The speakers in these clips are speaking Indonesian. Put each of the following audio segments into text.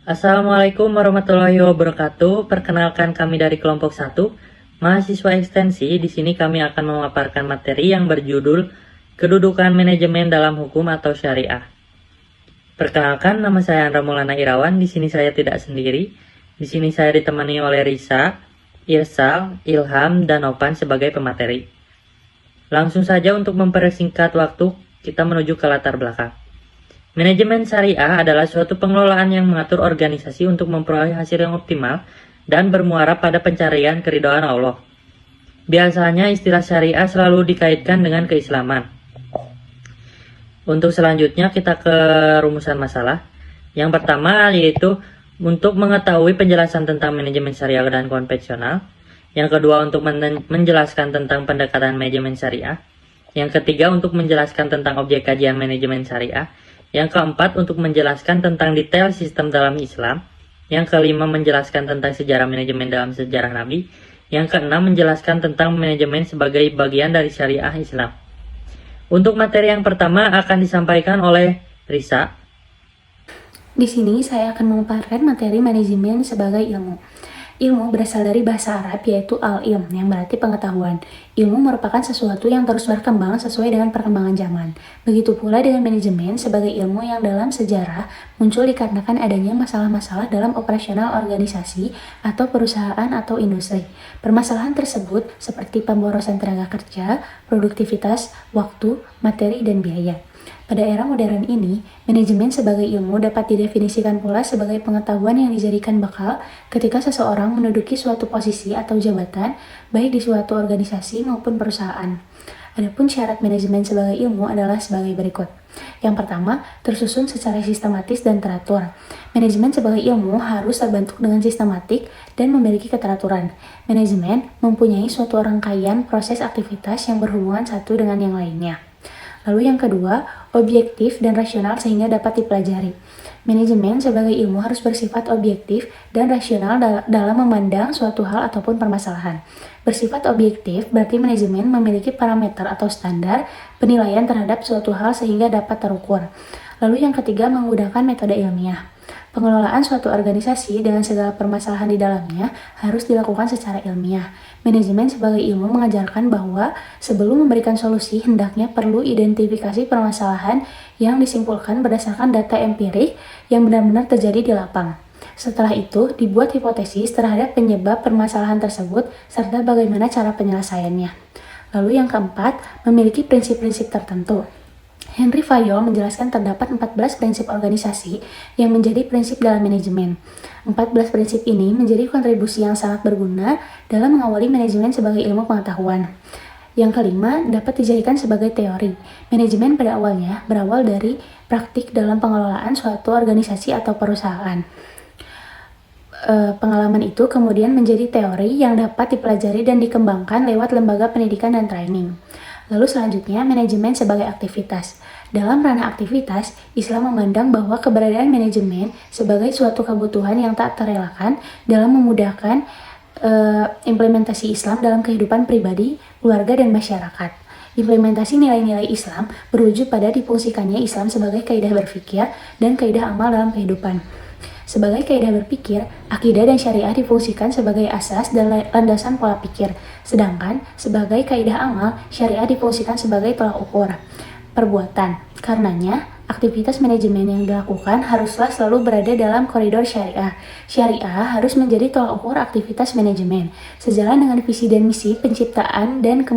Assalamualaikum warahmatullahi wabarakatuh. Perkenalkan kami dari kelompok 1, mahasiswa ekstensi. Di sini kami akan memaparkan materi yang berjudul Kedudukan Manajemen dalam Hukum atau Syariah. Perkenalkan, nama saya Andra Maulana Irawan. Di sini saya tidak sendiri. Di sini saya ditemani oleh Risa, Irsal, Ilham, dan Opan sebagai pemateri. Langsung saja untuk mempersingkat waktu, kita menuju ke latar belakang. Manajemen syariah adalah suatu pengelolaan yang mengatur organisasi untuk memperoleh hasil yang optimal dan bermuara pada pencarian keridhaan Allah. Biasanya istilah syariah selalu dikaitkan dengan keislaman. Untuk selanjutnya kita ke rumusan masalah. Yang pertama yaitu untuk mengetahui penjelasan tentang manajemen syariah dan konvensional. Yang kedua untuk menjelaskan tentang pendekatan manajemen syariah. Yang ketiga untuk menjelaskan tentang objek kajian manajemen syariah. Yang keempat untuk menjelaskan tentang detail sistem dalam Islam. Yang kelima menjelaskan tentang sejarah manajemen dalam sejarah Nabi. Yang keenam menjelaskan tentang manajemen sebagai bagian dari syariah Islam. Untuk materi yang pertama akan disampaikan oleh Risa. Di sini saya akan memaparkan materi manajemen sebagai ilmu. Ilmu berasal dari bahasa Arab yaitu al-ilm yang berarti pengetahuan. Ilmu merupakan sesuatu yang terus berkembang sesuai dengan perkembangan zaman. Begitu pula dengan manajemen sebagai ilmu yang dalam sejarah muncul dikarenakan adanya masalah-masalah dalam operasional organisasi atau perusahaan atau industri. Permasalahan tersebut seperti pemborosan tenaga kerja, produktivitas, waktu, materi, dan biaya. Pada era modern ini, manajemen sebagai ilmu dapat didefinisikan pula sebagai pengetahuan yang dijadikan bekal ketika seseorang menduduki suatu posisi atau jabatan, baik di suatu organisasi maupun perusahaan. Adapun syarat manajemen sebagai ilmu adalah sebagai berikut. Yang pertama, tersusun secara sistematis dan teratur. Manajemen sebagai ilmu harus terbentuk dengan sistematik dan memiliki keteraturan. Manajemen mempunyai suatu rangkaian proses aktivitas yang berhubungan satu dengan yang lainnya. Lalu yang kedua, objektif dan rasional sehingga dapat dipelajari. Manajemen sebagai ilmu harus bersifat objektif dan rasional dalam memandang suatu hal ataupun permasalahan. Bersifat objektif berarti manajemen memiliki parameter atau standar penilaian terhadap suatu hal sehingga dapat terukur. Lalu yang ketiga, menggunakan metode ilmiah. Pengelolaan suatu organisasi dengan segala permasalahan di dalamnya harus dilakukan secara ilmiah. Manajemen sebagai ilmu mengajarkan bahwa sebelum memberikan solusi hendaknya perlu identifikasi permasalahan yang disimpulkan berdasarkan data empirik yang benar-benar terjadi di lapang. Setelah itu, dibuat hipotesis terhadap penyebab permasalahan tersebut serta bagaimana cara penyelesaiannya. Lalu yang keempat, memiliki prinsip-prinsip tertentu. Henry Fayol menjelaskan terdapat 14 prinsip organisasi yang menjadi prinsip dalam manajemen. 14 prinsip ini menjadi kontribusi yang sangat berguna dalam mengawali manajemen sebagai ilmu pengetahuan. Yang kelima, dapat dijadikan sebagai teori. Manajemen pada awalnya berawal dari praktik dalam pengelolaan suatu organisasi atau perusahaan. Pengalaman itu kemudian menjadi teori yang dapat dipelajari dan dikembangkan lewat lembaga pendidikan dan training. Lalu selanjutnya, manajemen sebagai aktivitas. Dalam ranah aktivitas, Islam memandang bahwa keberadaan manajemen sebagai suatu kebutuhan yang tak terelakkan dalam memudahkan implementasi Islam dalam kehidupan pribadi, keluarga, dan masyarakat. Implementasi nilai-nilai Islam berwujud pada difungsikannya Islam sebagai kaidah berpikir dan kaidah amal dalam kehidupan. Sebagai kaidah berpikir, akidah dan syariah difungsikan sebagai asas dan landasan pola pikir, sedangkan sebagai kaidah amal, syariah difungsikan sebagai tolak ukur perbuatan. Karenanya, aktivitas manajemen yang dilakukan haruslah selalu berada dalam koridor syariah. Syariah harus menjadi tolak ukur aktivitas manajemen, sejalan dengan visi dan misi penciptaan dan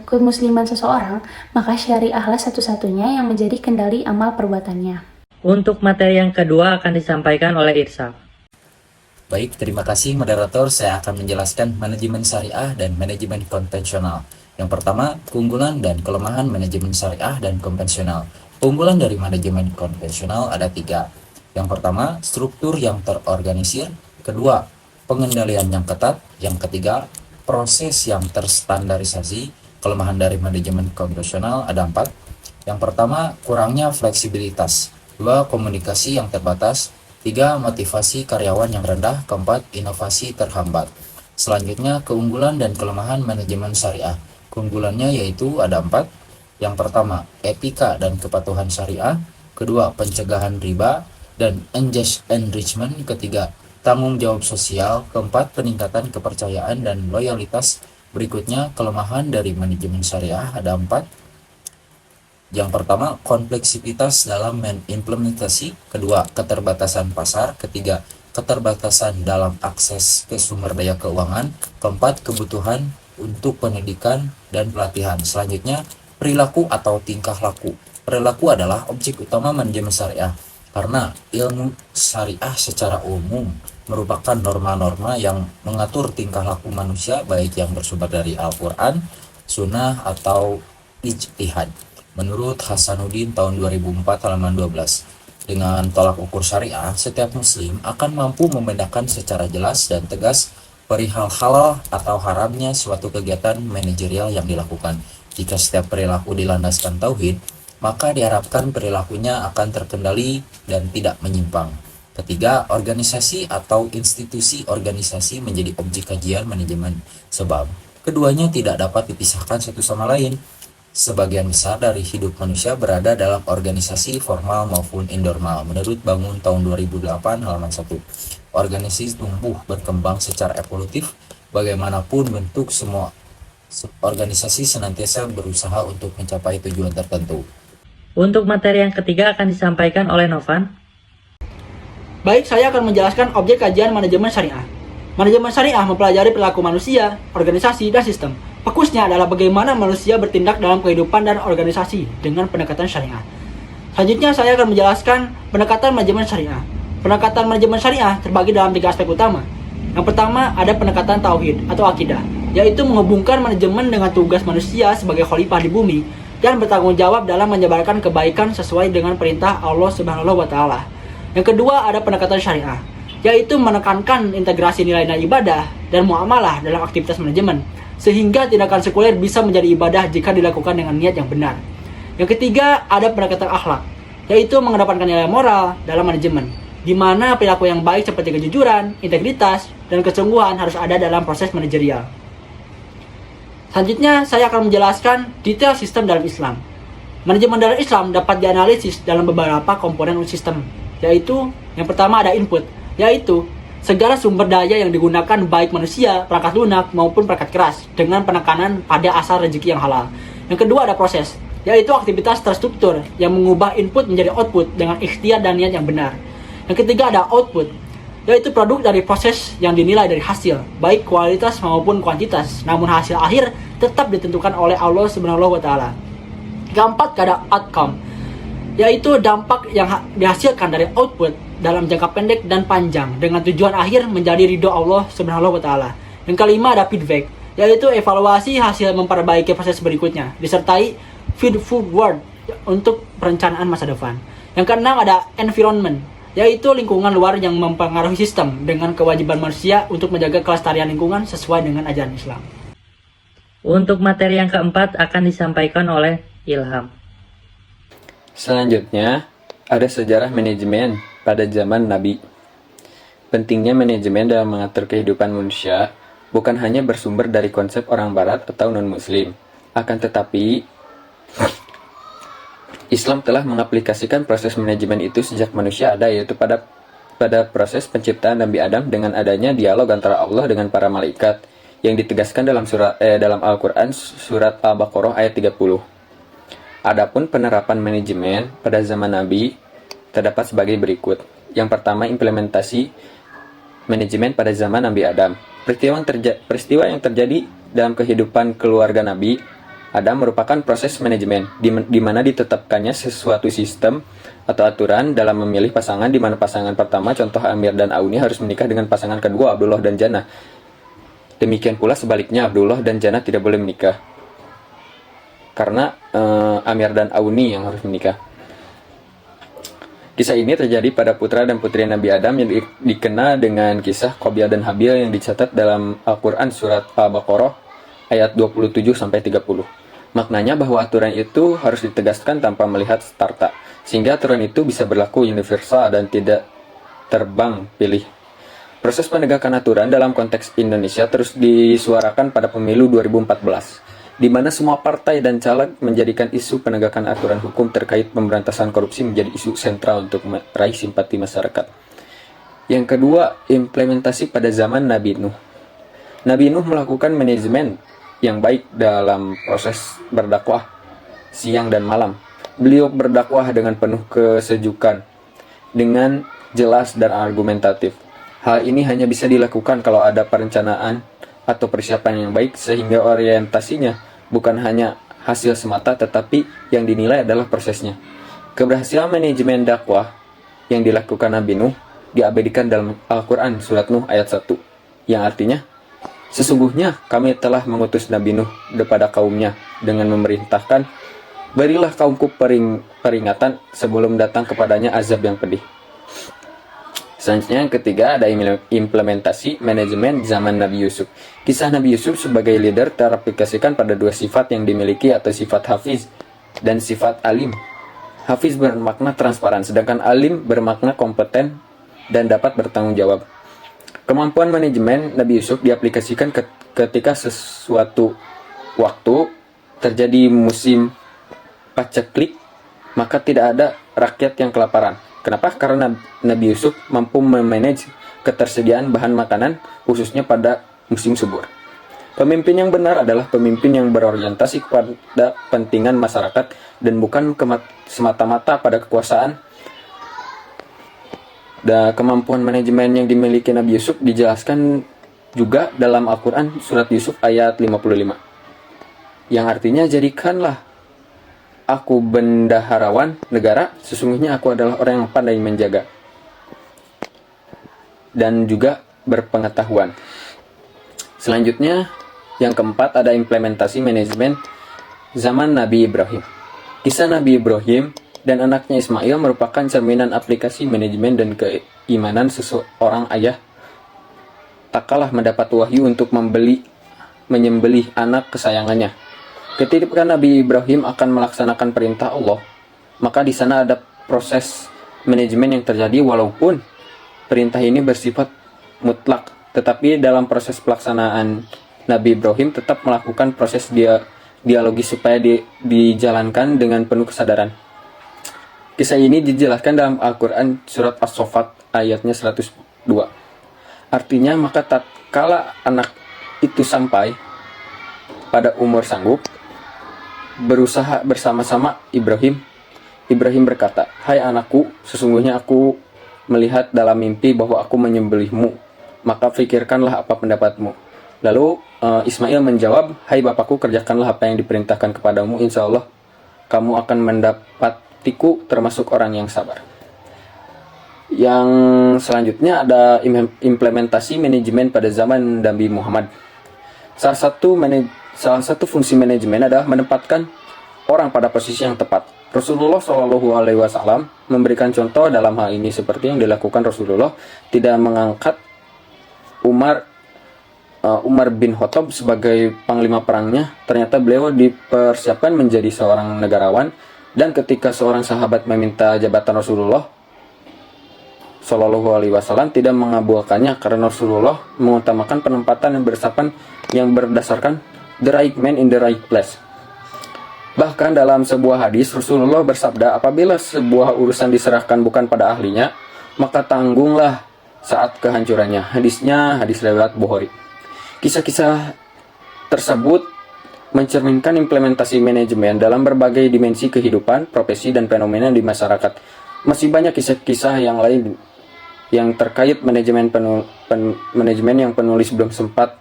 kemusliman seseorang, maka syariahlah satu-satunya yang menjadi kendali amal perbuatannya. Untuk materi yang kedua akan disampaikan oleh Irsal. Baik, terima kasih moderator. Saya akan menjelaskan manajemen syariah dan manajemen konvensional. Yang pertama, keunggulan dan kelemahan manajemen syariah dan konvensional. Keunggulan dari manajemen konvensional ada 3. Yang pertama, struktur yang terorganisir. Kedua, pengendalian yang ketat. Yang ketiga, proses yang terstandarisasi. Kelemahan dari manajemen konvensional ada 4. Yang pertama, kurangnya fleksibilitas. 2. Komunikasi yang terbatas. 3. Motivasi karyawan yang rendah. 4. Inovasi terhambat. Selanjutnya, keunggulan dan kelemahan manajemen syariah. Keunggulannya yaitu ada 4. Yang pertama, etika dan kepatuhan syariah. Kedua, pencegahan riba. dan unjust enrichment. Ketiga, tanggung jawab sosial. Keempat, peningkatan kepercayaan dan loyalitas. Berikutnya, kelemahan dari manajemen syariah ada 4. Yang pertama, kompleksitas dalam implementasi. Kedua, keterbatasan pasar. Ketiga, keterbatasan dalam akses ke sumber daya keuangan. Keempat, kebutuhan untuk pendidikan dan pelatihan. Selanjutnya, perilaku atau tingkah laku. Perilaku adalah objek utama manajemen syariah karena ilmu syariah secara umum merupakan norma-norma yang mengatur tingkah laku manusia, baik yang bersumber dari Al-Quran, Sunnah, atau ijtihad. Menurut Hasanuddin tahun 2004 halaman 12, dengan tolak ukur syariah, setiap muslim akan mampu membedakan secara jelas dan tegas perihal halal atau haramnya suatu kegiatan manajerial yang dilakukan. Jika setiap perilaku dilandaskan tauhid, maka diharapkan perilakunya akan terkendali dan tidak menyimpang. Ketiga, organisasi atau institusi organisasi menjadi objek kajian manajemen, sebab keduanya tidak dapat dipisahkan satu sama lain. Sebagian besar dari hidup manusia berada dalam organisasi formal maupun informal. Menurut Bangun tahun 2008 halaman 1, organisasi tumbuh berkembang secara evolutif. Bagaimanapun bentuk, semua organisasi senantiasa berusaha untuk mencapai tujuan tertentu. Untuk materi yang ketiga akan disampaikan oleh Novan. Baik, saya akan menjelaskan objek kajian manajemen syariah. Manajemen syariah mempelajari perilaku manusia, organisasi, dan sistem. Fokusnya adalah bagaimana manusia bertindak dalam kehidupan dan organisasi dengan pendekatan syariah. Selanjutnya, saya akan menjelaskan pendekatan manajemen syariah. Pendekatan manajemen syariah terbagi dalam 3 aspek utama. Yang pertama, ada pendekatan tauhid atau akidah, yaitu menghubungkan manajemen dengan tugas manusia sebagai khalifah di bumi dan bertanggung jawab dalam menyebarkan kebaikan sesuai dengan perintah Allah Subhanahu wa Ta'ala. Yang kedua, ada pendekatan syariah, yaitu menekankan integrasi nilai-nilai ibadah dan muamalah dalam aktivitas manajemen, sehingga tindakan sekuler bisa menjadi ibadah jika dilakukan dengan niat yang benar. Yang ketiga, ada pendekatan akhlak, yaitu mengedepankan nilai moral dalam manajemen, di mana perilaku yang baik seperti kejujuran, integritas, dan kesungguhan harus ada dalam proses manajerial. Selanjutnya, saya akan menjelaskan detail sistem dalam Islam. Manajemen dalam Islam dapat dianalisis dalam beberapa komponen sistem, yaitu yang pertama ada input, yaitu segala sumber daya yang digunakan baik manusia, perangkat lunak, maupun perangkat keras dengan penekanan pada asal rezeki yang halal. Yang kedua ada proses, yaitu aktivitas terstruktur yang mengubah input menjadi output dengan ikhtiar dan niat yang benar. Yang ketiga ada output, yaitu produk dari proses yang dinilai dari hasil, baik kualitas maupun kuantitas, namun hasil akhir tetap ditentukan oleh Allah Subhanahu wa Ta'ala. Keempat ada outcome, yaitu dampak yang dihasilkan dari output dalam jangka pendek dan panjang dengan tujuan akhir menjadi ridho Allah Subhanahu wa Ta'ala. Yang kelima ada feedback, yaitu evaluasi hasil memperbaiki proses berikutnya, disertai feed forward untuk perencanaan masa depan. Yang keenam ada environment, yaitu lingkungan luar yang mempengaruhi sistem dengan kewajiban manusia untuk menjaga kelestarian lingkungan sesuai dengan ajaran Islam. Untuk materi yang keempat akan disampaikan oleh Ilham. Selanjutnya, ada sejarah manajemen pada zaman Nabi. Pentingnya manajemen dalam mengatur kehidupan manusia bukan hanya bersumber dari konsep orang barat atau non-muslim, akan tetapi Islam telah mengaplikasikan proses manajemen itu sejak manusia ada, yaitu pada proses penciptaan Nabi Adam dengan adanya dialog antara Allah dengan para malaikat yang ditegaskan dalam Al-Quran surat Al-Baqarah ayat 30. Adapun penerapan manajemen pada zaman Nabi terdapat sebagai berikut. Yang pertama, implementasi manajemen pada zaman Nabi Adam. Peristiwa yang terjadi dalam kehidupan keluarga Nabi Adam merupakan proses manajemen di mana ditetapkannya sesuatu sistem atau aturan dalam memilih pasangan, di mana pasangan pertama, contoh Amir dan Auni, harus menikah dengan pasangan kedua Abdullah dan Jannah. Demikian pula sebaliknya, Abdullah dan Jannah tidak boleh menikah karena Amir dan Auni yang harus menikah. Kisah ini terjadi pada putra dan putri Nabi Adam yang dikenal dengan kisah Qabil dan Habil yang dicatat dalam Al-Quran surat Al-Baqarah ayat 27-30. Maknanya bahwa aturan itu harus ditegaskan tanpa melihat starta, sehingga aturan itu bisa berlaku universal dan tidak terbang pilih. Proses penegakan aturan dalam konteks Indonesia terus disuarakan pada pemilu 2014. di mana semua partai dan caleg menjadikan isu penegakan aturan hukum terkait pemberantasan korupsi menjadi isu sentral untuk meraih simpati masyarakat. Yang kedua, implementasi pada zaman Nabi Nuh. Nabi Nuh melakukan manajemen yang baik dalam proses berdakwah siang dan malam. Beliau berdakwah dengan penuh kesejukan, dengan jelas dan argumentatif. Hal ini hanya bisa dilakukan kalau ada perencanaan atau persiapan yang baik, sehingga orientasinya bukan hanya hasil semata tetapi yang dinilai adalah prosesnya. Keberhasilan manajemen dakwah yang dilakukan Nabi Nuh diabadikan dalam Al-Quran surat Nuh ayat 1, yang artinya, sesungguhnya kami telah mengutus Nabi Nuh kepada kaumnya dengan memerintahkan, berilah kaumku peringatan sebelum datang kepadanya azab yang pedih. Selanjutnya yang ketiga ada implementasi manajemen zaman Nabi Yusuf. Kisah Nabi Yusuf sebagai leader teraplikasikan pada dua sifat yang dimiliki, atau sifat hafiz dan sifat alim. Hafiz bermakna transparan, sedangkan alim bermakna kompeten dan dapat bertanggung jawab. Kemampuan manajemen Nabi Yusuf diaplikasikan ketika sesuatu waktu terjadi musim paceklik, maka tidak ada rakyat yang kelaparan. Kenapa? Karena Nabi Yusuf mampu memanage ketersediaan bahan makanan, khususnya pada musim subur. Pemimpin yang benar adalah pemimpin yang berorientasi kepada kepentingan masyarakat dan bukan semata-mata pada kekuasaan. Dan kemampuan manajemen yang dimiliki Nabi Yusuf dijelaskan juga dalam Al-Quran surat Yusuf ayat 55, yang artinya, jadikanlah aku bendaharawan negara, sesungguhnya aku adalah orang yang pandai menjaga dan juga berpengetahuan. Selanjutnya, yang keempat ada implementasi manajemen zaman Nabi Ibrahim. Kisah Nabi Ibrahim dan anaknya Ismail merupakan cerminan aplikasi manajemen dan keimanan seseorang ayah tak kalah mendapat wahyu untuk menyembelih anak kesayangannya. Ketika Nabi Ibrahim akan melaksanakan perintah Allah, maka di sana ada proses manajemen yang terjadi, walaupun perintah ini bersifat mutlak, tetapi dalam proses pelaksanaan Nabi Ibrahim tetap melakukan proses dialogis supaya dijalankan dengan penuh kesadaran. Kisah ini dijelaskan dalam Al-Quran surat As-Saffat ayatnya 102. Artinya, maka tatkala anak itu sampai pada umur sanggup, berusaha bersama-sama Ibrahim berkata, "Hai anakku, sesungguhnya aku melihat dalam mimpi bahwa aku menyembelihmu, maka pikirkanlah apa pendapatmu." Lalu Ismail menjawab, "Hai bapakku, kerjakanlah apa yang diperintahkan kepadamu, insya Allah kamu akan mendapatiku termasuk orang yang sabar." Yang selanjutnya ada implementasi manajemen pada zaman Nabi Muhammad. Salah satu fungsi manajemen adalah menempatkan orang pada posisi yang tepat. Rasulullah Shallallahu Alaihi Wasallam memberikan contoh dalam hal ini, seperti yang dilakukan Rasulullah tidak mengangkat Umar bin Khattab sebagai panglima perangnya. Ternyata beliau dipersiapkan menjadi seorang negarawan, dan ketika seorang sahabat meminta jabatan Rasulullah Shallallahu Alaihi Wasallam tidak mengabulkannya karena Rasulullah mengutamakan penempatan yang berdasarkan the right man in the right place. Bahkan dalam sebuah hadis Rasulullah bersabda, apabila sebuah urusan diserahkan bukan pada ahlinya, maka tanggunglah saat kehancurannya. Hadisnya hadis riwayat Bukhari. Kisah-kisah tersebut mencerminkan implementasi manajemen dalam berbagai dimensi kehidupan, profesi, dan fenomena di masyarakat. Masih banyak kisah-kisah yang lain yang terkait manajemen yang penulis belum sempat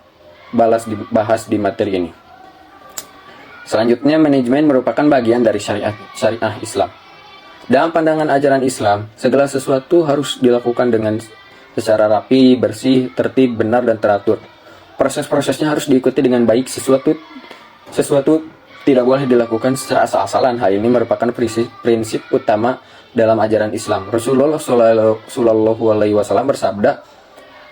dibahas di materi ini. Selanjutnya, manajemen merupakan bagian dari syariah Islam. Dalam pandangan ajaran Islam, segala sesuatu harus dilakukan dengan secara rapi, bersih, tertib, benar, dan teratur. Proses-prosesnya harus diikuti dengan baik. Sesuatu tidak boleh dilakukan secara asal-asalan. Hal ini merupakan prinsip utama dalam ajaran Islam. Rasulullah Shallallahu Alaihi Wasallam bersabda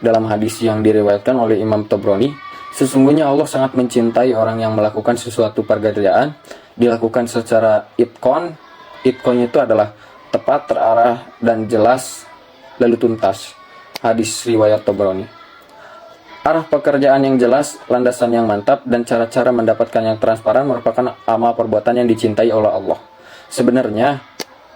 dalam hadis yang diriwayatkan oleh Imam Tabrani, sesungguhnya Allah sangat mencintai orang yang melakukan sesuatu pekerjaan dilakukan secara itqon. Itqon itu adalah tepat, terarah, dan jelas, lalu tuntas. Hadis riwayat Tabrani. Arah pekerjaan yang jelas, landasan yang mantap, dan cara-cara mendapatkan yang transparan merupakan amal perbuatan yang dicintai oleh Allah. Sebenarnya,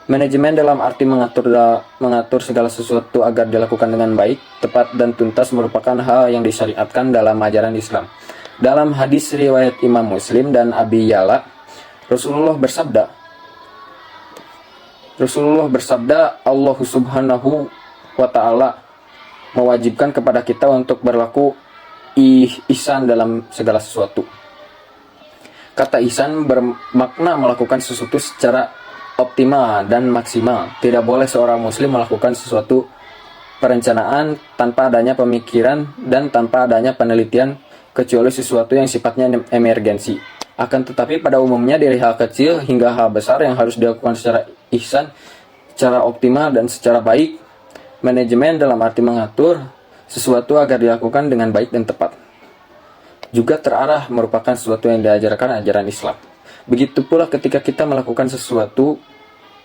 manajemen dalam arti mengatur segala sesuatu agar dilakukan dengan baik, tepat, dan tuntas merupakan hal yang disyariatkan dalam ajaran Islam. Dalam hadis riwayat Imam Muslim dan Abi Ya'la, Rasulullah bersabda, Allah Subhanahu wa Ta'ala mewajibkan kepada kita untuk berlaku ihsan dalam segala sesuatu. Kata ihsan bermakna melakukan sesuatu secara optimal dan maksimal. Tidak boleh seorang muslim melakukan sesuatu perencanaan tanpa adanya pemikiran dan tanpa adanya penelitian, kecuali sesuatu yang sifatnya emergensi. Akan tetapi pada umumnya dari hal kecil hingga hal besar yang harus dilakukan secara ihsan, secara optimal dan secara baik. Manajemen dalam arti mengatur sesuatu agar dilakukan dengan baik dan tepat. Juga terarah merupakan sesuatu yang diajarkan ajaran Islam. Begitu pula ketika kita melakukan sesuatu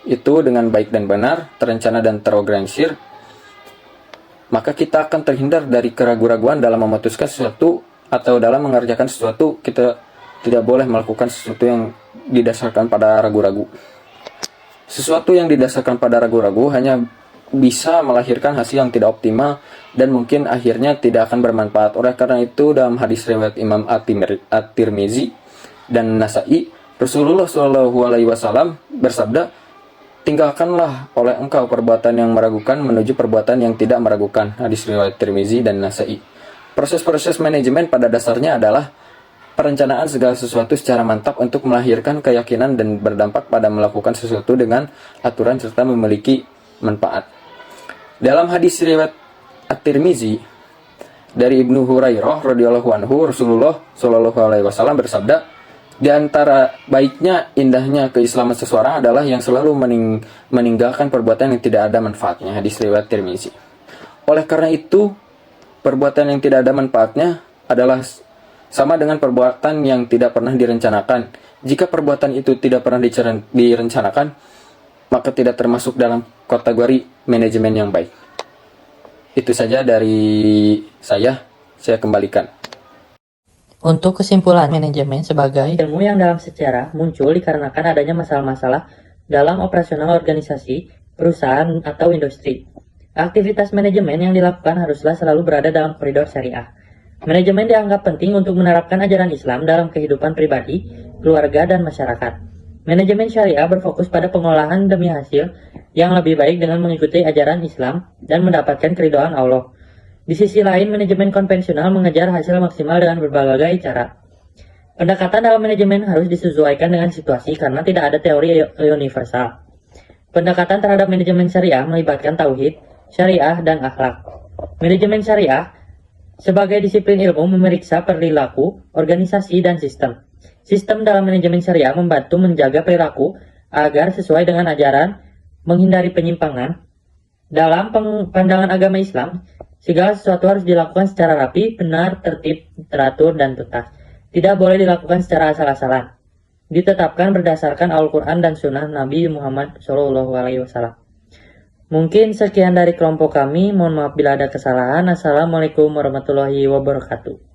itu dengan baik dan benar, terencana dan terorganisir, maka kita akan terhindar dari keraguan-raguan dalam memutuskan sesuatu atau dalam mengerjakan sesuatu. Kita tidak boleh melakukan sesuatu yang didasarkan pada ragu-ragu. Sesuatu yang didasarkan pada ragu-ragu hanya bisa melahirkan hasil yang tidak optimal dan mungkin akhirnya tidak akan bermanfaat. Oleh karena itu dalam hadis riwayat Imam At-Tirmizi dan Nasai, Rasulullah SAW bersabda, tinggalkanlah oleh engkau perbuatan yang meragukan menuju perbuatan yang tidak meragukan. Hadis riwayat Tirmizi dan Nasai. Proses-proses manajemen pada dasarnya adalah perencanaan segala sesuatu secara mantap untuk melahirkan keyakinan dan berdampak pada melakukan sesuatu dengan aturan serta memiliki manfaat. Dalam hadis riwayat At-Tirmizi dari Ibnu Hurairah radhiyallahu anhu, Rasulullah shallallahu alaihi wasallam bersabda, di antara baiknya, indahnya keislaman seseorang adalah yang selalu meninggalkan perbuatan yang tidak ada manfaatnya. Hadis riwayat Tirmizi. Oleh karena itu, perbuatan yang tidak ada manfaatnya adalah sama dengan perbuatan yang tidak pernah direncanakan. Jika perbuatan itu tidak pernah direncanakan, maka tidak termasuk dalam kategori manajemen yang baik. Itu saja dari saya kembalikan. Untuk kesimpulan, manajemen sebagai ilmu yang dalam sejarah muncul dikarenakan adanya masalah-masalah dalam operasional organisasi, perusahaan, atau industri. Aktivitas manajemen yang dilakukan haruslah selalu berada dalam koridor syariah. Manajemen dianggap penting untuk menerapkan ajaran Islam dalam kehidupan pribadi, keluarga, dan masyarakat. Manajemen syariah berfokus pada pengolahan demi hasil yang lebih baik dengan mengikuti ajaran Islam dan mendapatkan keridhaan Allah. Di sisi lain, manajemen konvensional mengejar hasil maksimal dengan berbagai cara. Pendekatan dalam manajemen harus disesuaikan dengan situasi karena tidak ada teori universal. Pendekatan terhadap manajemen syariah melibatkan tauhid, syariah, dan akhlak. Manajemen syariah sebagai disiplin ilmu memeriksa perilaku, organisasi, dan sistem. Sistem dalam manajemen syariah membantu menjaga perilaku agar sesuai dengan ajaran, menghindari penyimpangan. Dalam pandangan agama Islam, segala sesuatu harus dilakukan secara rapi, benar, tertib, teratur, dan tuntas. Tidak boleh dilakukan secara asal-asalan. Ditetapkan berdasarkan Al-Quran dan Sunnah Nabi Muhammad SAW. Mungkin sekian dari kelompok kami. Mohon maaf bila ada kesalahan. Assalamualaikum warahmatullahi wabarakatuh.